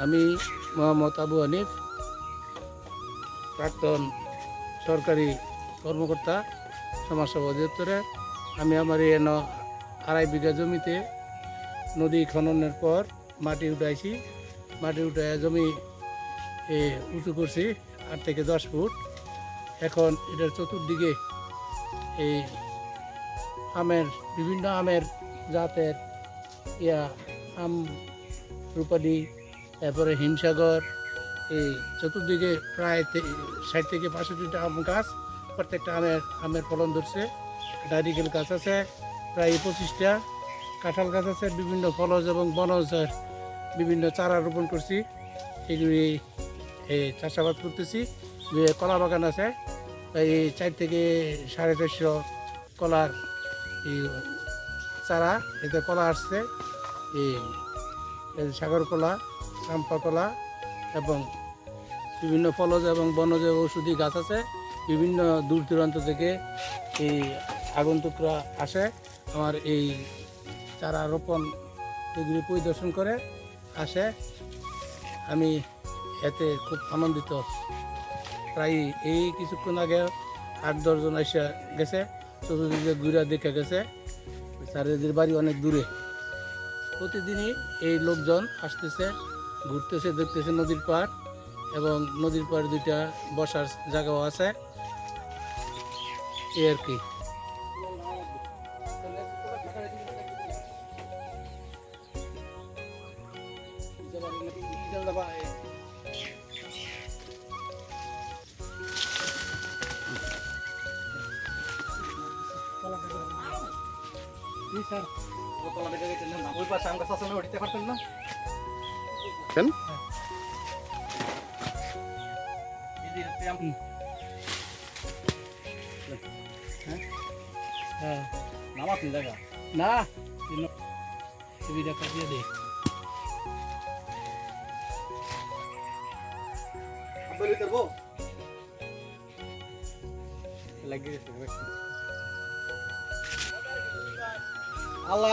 আমি মোহাম্মদ আবু হানিফ, প্রাক্তন সরকারি কর্মকর্তা সমাজসেবা অধিদপ্তরে। আমি আমার এই 2.5 বিঘা জমিতে নদী খননের পর মাটি উঠাইছি। মাটি উঠায় জমি উঁচু করছি 8 থেকে 10 ফুট। এখন এটার চতুর্দিকে এই বিভিন্ন আমের জাতের আম, রূপালি, তারপরে হিমসাগর, এই চতুর্দিকে প্রায় 60 থেকে 65টা আম গাছ। প্রত্যেকটা আমের ফলন ধরছে। নারিকেল গাছ আছে প্রায় 25টা, কাঁঠাল গাছ আছে, বিভিন্ন ফলজ এবং বনজের বিভিন্ন চারা রোপণ করছি। এগুলি চাষাবাদ করতেছি। কলা বাগান আছে এই 4 থেকে 450 কলার এই চারা, এতে কলা আসছে, এই সাগর কলা, চাম্পা কলা এবং বিভিন্ন ফলজ এবং বনজ ঔষধি গাছ আছে। বিভিন্ন দূর দূরান্ত থেকে এই আগন্তুকরা আসে আমার এই চারা রোপণ এগুলি পরিদর্শন করে আসে। আমি এতে খুব আনন্দিত। প্রায় এই কিছুক্ষণ আগে 8-10 জন এসে গেছে, চতুর্দিকে ঘুরে দেখে গেছে। স্যারেদের বাড়ি অনেক দূরে। প্রতিদিনই এই লোকজন আসতেছে, ঘুরতেছে, দেখতেছে নদীর পাড়, এবং নদীর পাড়ে 2টা বসার জায়গাও আছে। এই আর কি। ওই পাশে আম গাছ আছে না, উঠতে পারতেন না কেন? নামাতি জায়গা না, সুবিধা কাটিয়ে দে। লাগিয়ে আল্লাহ